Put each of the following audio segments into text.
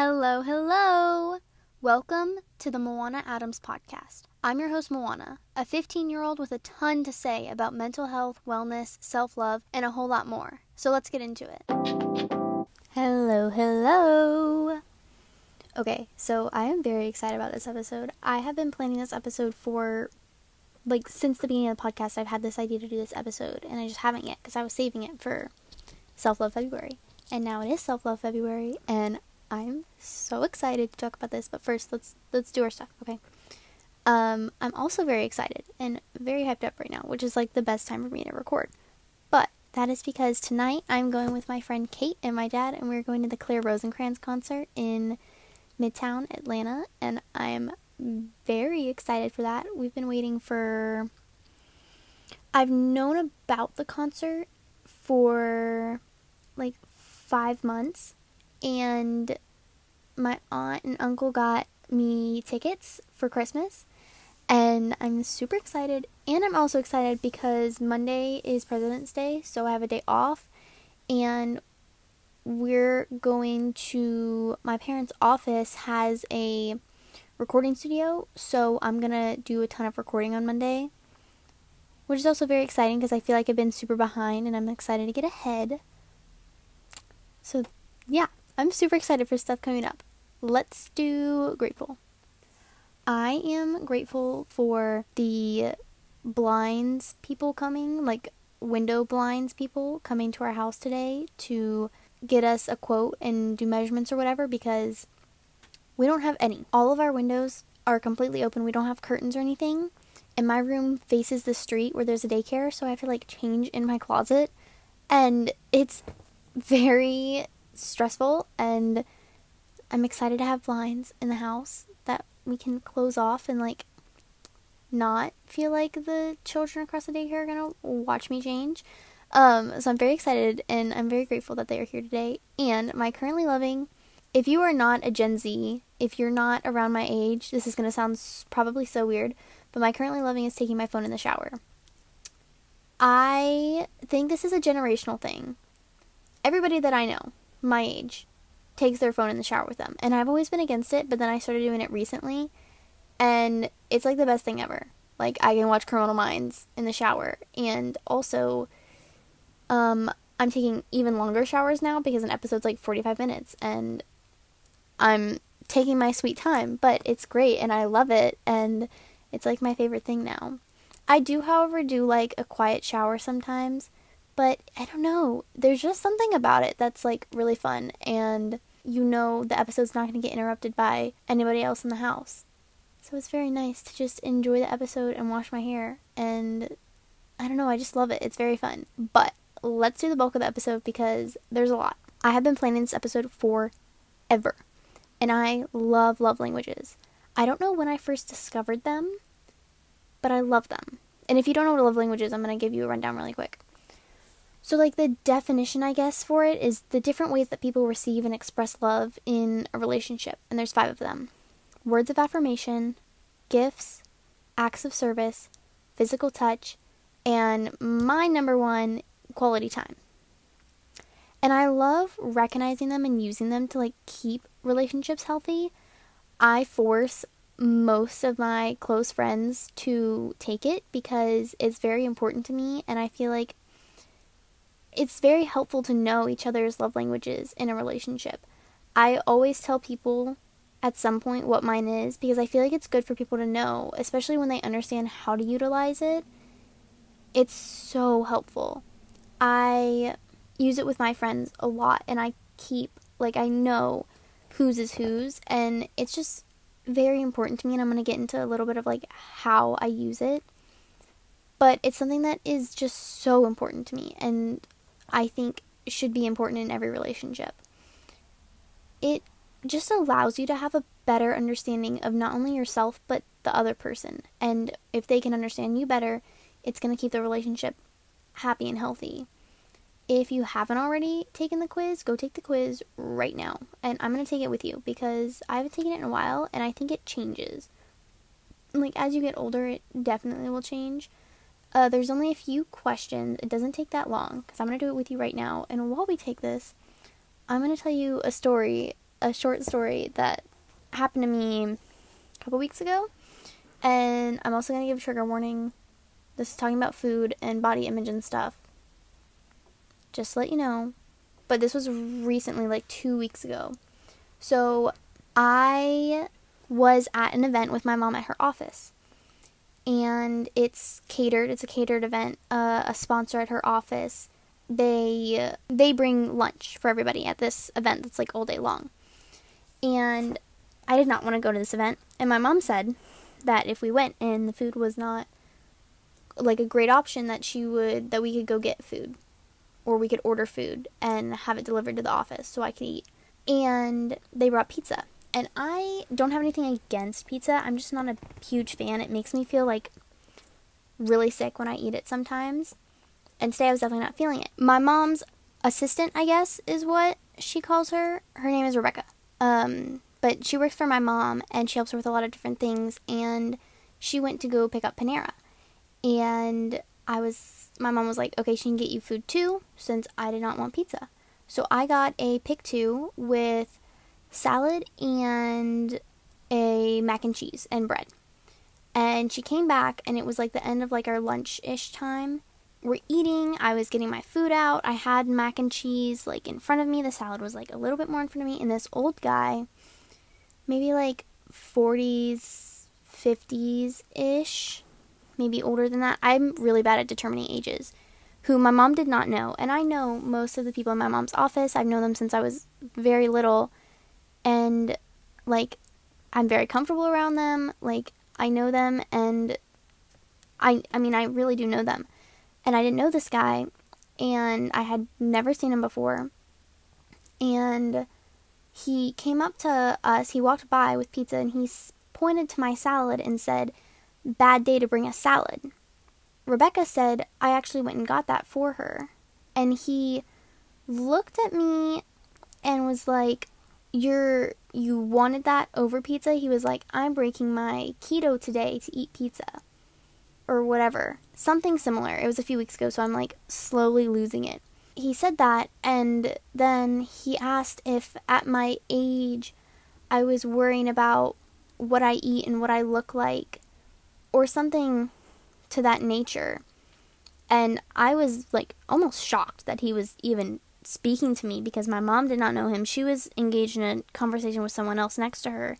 Hello, hello! Welcome to the Moana Adams podcast. I'm your host, Moana, a 15-year-old with a ton to say about mental health, wellness, self-love, and a whole lot more. So let's get into it. Hello, hello! Okay, so I am very excited about this episode. I have been planning this episode for, since the beginning of the podcast. I've had this idea to do this episode, and I just haven't yet, because I was saving it for Self-Love February. And now it is Self-Love February, and I'm so excited to talk about this, but first, let's do our stuff, okay? I'm also very excited and very hyped up right now, which is the best time for me to record. But that is because tonight I'm going with my friend Kate and my dad, and we're going to the Claire Rosencrantz concert in Midtown Atlanta, and I'm very excited for that. We've been waiting for... I've known about the concert for 5 months, and my aunt and uncle got me tickets for Christmas, and I'm super excited. And I'm also excited because Monday is President's Day, so I have a day off, and we're going to... my parents' office has a recording studio, so I'm gonna do a ton of recording on Monday, which is also very exciting because I feel like I've been super behind, and I'm excited to get ahead. So yeah, I'm super excited for stuff coming up. Let's do grateful. I am grateful for the blinds people coming, window blinds people coming to our house today to get us a quote and do measurements or whatever, because we don't have any. All of our windows are completely open. We don't have curtains or anything. And my room faces the street where there's a daycare, so I have to change in my closet. And it's very stressful, and I'm excited to have blinds in the house that we can close off and not feel like the children across the daycare are gonna watch me change. So I'm very excited, and I'm very grateful that they are here today. And my currently loving, if you are not a Gen Z, if you're not around my age, this is gonna sound probably so weird, but my currently loving is taking my phone in the shower. I think this is a generational thing. Everybody that I know, my age, takes their phone in the shower with them. And I've always been against it, but then I started doing it recently. And it's the best thing ever. I can watch Criminal Minds in the shower. And also, I'm taking even longer showers now because an episode's 45 minutes. And I'm taking my sweet time. But it's great, and I love it. And it's my favorite thing now. I do, however, do a quiet shower sometimes. But I don't know, there's just something about it that's really fun, and the episode's not going to get interrupted by anybody else in the house. So it's very nice to just enjoy the episode and wash my hair, and I don't know, I just love it. It's very fun. But let's do the bulk of the episode because there's a lot. I have been planning this episode forever, and I love love languages. I don't know when I first discovered them, but I love them. And if you don't know what a love language is, I'm going to give you a rundown really quick. So, the definition, I guess, for it is the different ways that people receive and express love in a relationship. And there's 5 of them. Words of affirmation, gifts, acts of service, physical touch, and my number one, quality time. And I love recognizing them and using them to, keep relationships healthy. I force most of my close friends to take it because it's very important to me, and I feel it's very helpful to know each other's love languages in a relationship. I always tell people at some point what mine is because I feel it's good for people to know, especially when they understand how to utilize it. It's so helpful. I use it with my friends a lot, and I keep, I know whose is whose, and it's just very important to me, and I'm going to get into a little bit of, how I use it. But it's something that is just so important to me, and I think should be important in every relationship. It just allows you to have a better understanding of not only yourself, but the other person. And if they can understand you better, it's going to keep the relationship happy and healthy. If you haven't already taken the quiz, go take the quiz right now. And I'm going to take it with you because I haven't taken it in a while, and I think it changes. As you get older, it definitely will change. There's only a few questions. It doesn't take that long because I'm going to do it with you right now. And while we take this, I'm going to tell you a story a short story that happened to me a couple weeks ago. And I'm also going to give a trigger warning. This is talking about food and body image and stuff. Just to let you know. But this was recently, like 2 weeks ago. So I was at an event with my mom at her office. And it's catered. It's a catered event. A sponsor at her office. They bring lunch for everybody at this event that's like all day long. And I did not want to go to this event. And my mom said that if we went and the food was not like a great option, that we could go get food. Or we could order food and have it delivered to the office so I could eat. And they brought pizza. And I don't have anything against pizza. I'm just not a huge fan. It makes me feel like really sick when I eat it sometimes. And today I was definitely not feeling it. My mom's assistant, I guess, is what she calls her. Her name is Rebecca. But she works for my mom and she helps her with a lot of different things. And she went to go pick up Panera. And my mom was like, okay, she can get you food too, since I did not want pizza. So I got a pick 2 with salad and a mac and cheese and bread. And she came back and it was like the end of like our lunch-ish time. We're eating, I was getting my food out, I had mac and cheese like in front of me, the salad was like a little bit more in front of me, and this old guy, maybe like 40s, 50s-ish, maybe older than that, I'm really bad at determining ages, who my mom did not know, and I know most of the people in my mom's office, I've known them since I was very little, and like, I'm very comfortable around them, like, I know them, and I mean, I really do know them. And I didn't know this guy, and I had never seen him before. And he came up to us, he walked by with pizza, and he pointed to my salad and said, "Bad day to bring a salad." Rebecca said, I actually went and got that for her. And he looked at me and was like, you wanted that over pizza? He was like, I'm breaking my keto today to eat pizza. Or whatever. Something similar. It was a few weeks ago, so I'm like slowly losing it. He said that, and then he asked if at my age I was worrying about what I eat and what I look like, or something to that nature. And I was like almost shocked that he was even speaking to me, because my mom did not know him. She was engaged in a conversation with someone else next to her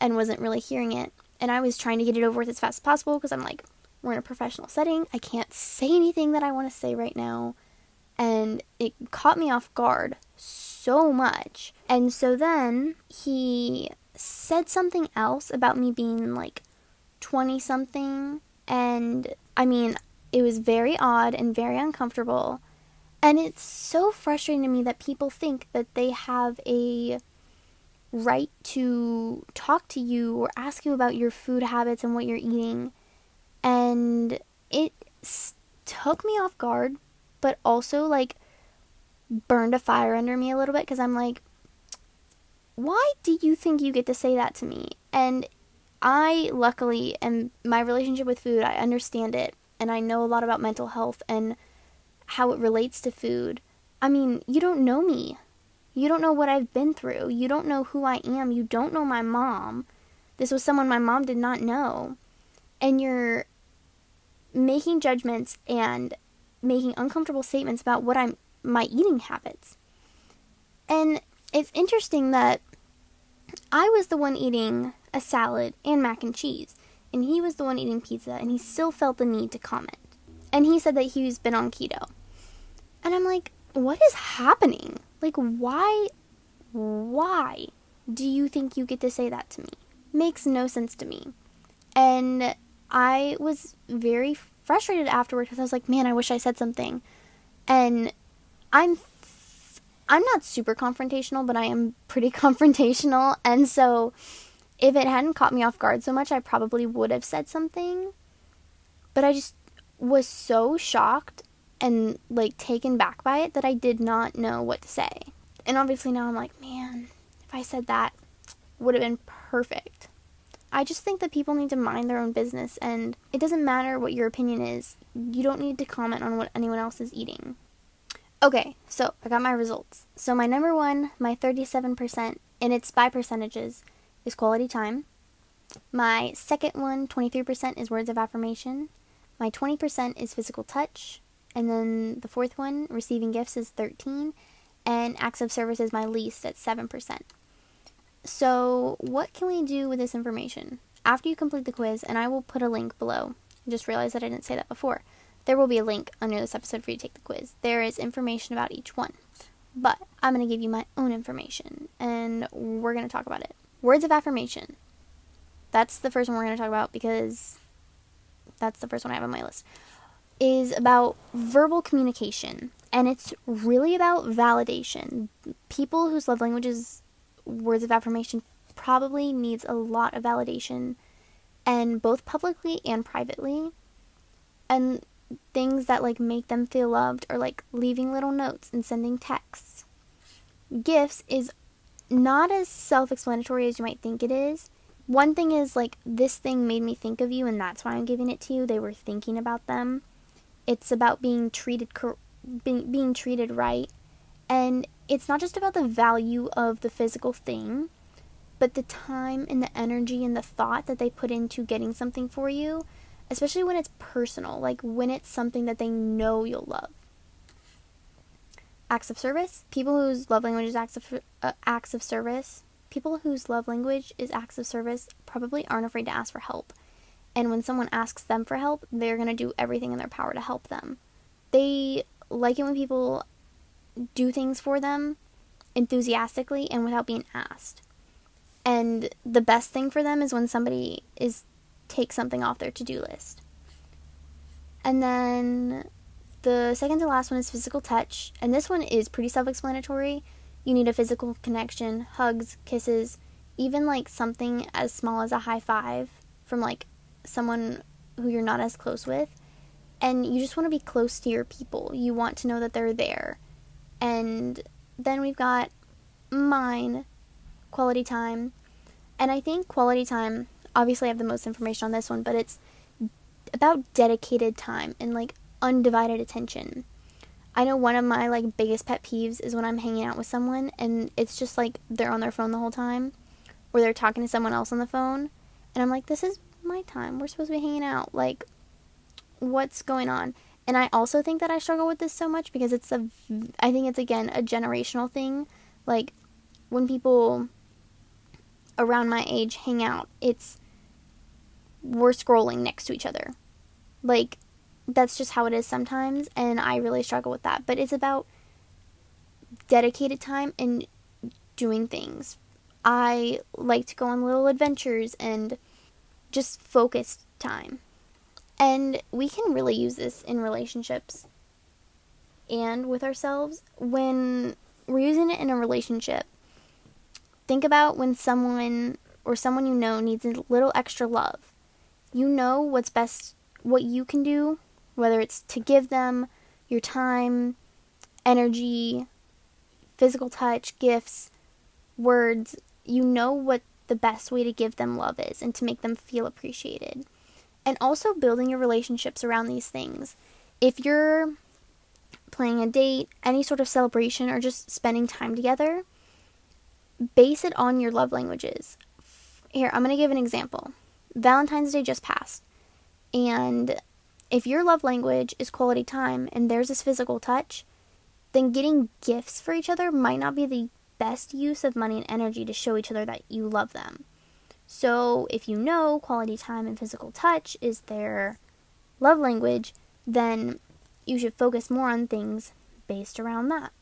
and wasn't really hearing it. And I was trying to get it over with as fast as possible, because I'm like, we're in a professional setting. I can't say anything that I want to say right now. And it caught me off guard so much. And so then he said something else about me being like 20-something. And I mean, it was very odd and very uncomfortable. And it's so frustrating to me that people think that they have a right to talk to you or ask you about your food habits and what you're eating. And it took me off guard, but also, like, burned a fire under me a little bit, because I'm like, why do you think you get to say that to me? And I, luckily, am my relationship with food, I understand it, and I know a lot about mental health and how it relates to food. I mean, you don't know me. You don't know what I've been through. You don't know who I am. You don't know my mom. This was someone my mom did not know. And you're making judgments and making uncomfortable statements about my eating habits. And it's interesting that I was the one eating a salad and mac and cheese, and he was the one eating pizza, and he still felt the need to comment. And he said that he's been on keto. And I'm like, what is happening? Like, why do you think you get to say that to me? Makes no sense to me. And I was very frustrated afterward, because I was like, man, I wish I said something. And I'm not super confrontational, but I am pretty confrontational. And so if it hadn't caught me off guard so much, I probably would have said something. But I just was so shocked and like taken back by it that I did not know what to say. And obviously now I'm like, man, if I said that, would have been perfect. I just think that people need to mind their own business, and it doesn't matter what your opinion is. You don't need to comment on what anyone else is eating. Okay, so I got my results. So my number one, my 37%, and it's by percentages, is quality time. My second one, 23%, is words of affirmation. My 20% is physical touch. And then the fourth one, receiving gifts, is 13%. And acts of service is my least at 7%. So what can we do with this information? After you complete the quiz, and I will put a link below. I just realized that I didn't say that before. There will be a link under this episode for you to take the quiz. There is information about each one. But I'm going to give you my own information, and we're going to talk about it. Words of affirmation. That's the first one we're going to talk about because that's the first one I have on my list. Is about verbal communication, and it's really about validation. People whose love language is words of affirmation probably needs a lot of validation, and both publicly and privately. And things that like make them feel loved are like leaving little notes and sending texts. Gifts is not as self-explanatory as you might think it is. One thing is like, this thing made me think of you and that's why I'm giving it to you. They were thinking about them. It's about being treated being treated right. And it's not just about the value of the physical thing, but the time and the energy and the thought that they put into getting something for you. Especially when it's personal, like when it's something that they know you'll love. Acts of service. People whose love language is acts of service. People whose love language is acts of service probably aren't afraid to ask for help. And when someone asks them for help, they're going to do everything in their power to help them. They like it when people do things for them enthusiastically and without being asked. And the best thing for them is when somebody take something off their to-do list. And then the second to last one is physical touch, and this one is pretty self-explanatory. You need a physical connection, hugs, kisses, even like something as small as a high five from like someone who you're not as close with. And you just want to be close to your people. You want to know that they're there. And then we've got mine, quality time. And I think quality time, obviously I have the most information on this one, but it's about dedicated time and like undivided attention. I know one of my like biggest pet peeves is when I'm hanging out with someone and it's just like they're on their phone the whole time, or they're talking to someone else on the phone, and I'm like, this is my time. We're supposed to be hanging out. Like, what's going on? And I also think that I struggle with this so much because I think it's again a generational thing. Like when people around my age hang out, we're scrolling next to each other. Like, that's just how it is sometimes, and I really struggle with that. But it's about dedicated time and doing things. I like to go on little adventures and just focused time. And we can really use this in relationships and with ourselves. When we're using it in a relationship, think about when someone or someone you know needs a little extra love. You know what's best, what you can do, whether it's to give them your time, energy, physical touch, gifts, words. You know what the best way to give them love is and to make them feel appreciated. And also building your relationships around these things. If you're planning a date, any sort of celebration, or just spending time together, base it on your love languages. Here, I'm going to give an example. Valentine's Day just passed. And if your love language is quality time and theirs is physical touch, then getting gifts for each other might not be the best use of money and energy to show each other that you love them. So if you know quality time and physical touch is their love language, then you should focus more on things based around that.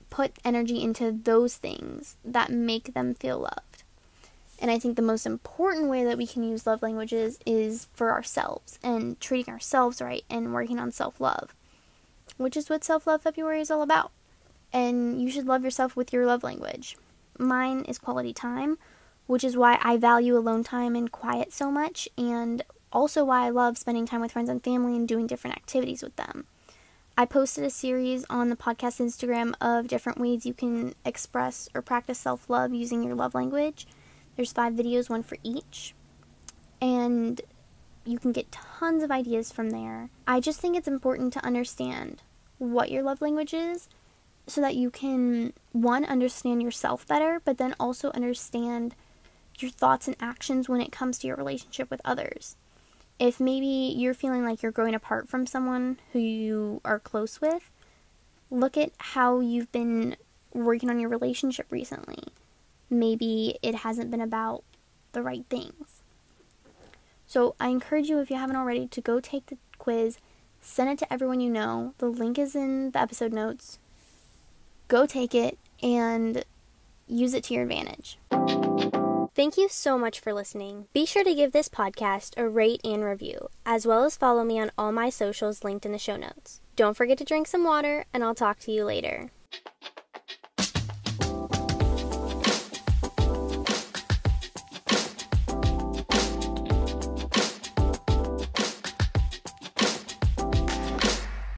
Put energy into those things that make them feel loved. And I think the most important way that we can use love languages is for ourselves and treating ourselves right and working on self-love, which is what Self-Love February is all about. And you should love yourself with your love language. Mine is quality time, which is why I value alone time and quiet so much, and also why I love spending time with friends and family and doing different activities with them. I posted a series on the podcast Instagram of different ways you can express or practice self-love using your love language. There's 5 videos, one for each, and you can get tons of ideas from there. I just think it's important to understand what your love language is so that you can, one, understand yourself better, but then also understand your thoughts and actions when it comes to your relationship with others. If maybe you're feeling like you're growing apart from someone who you are close with, look at how you've been working on your relationship recently. Maybe it hasn't been about the right things. So I encourage you, if you haven't already, to go take the quiz, send it to everyone you know. The link is in the episode notes. Go take it and use it to your advantage. Thank you so much for listening. Be sure to give this podcast a rate and review, as well as follow me on all my socials linked in the show notes. Don't forget to drink some water, and I'll talk to you later.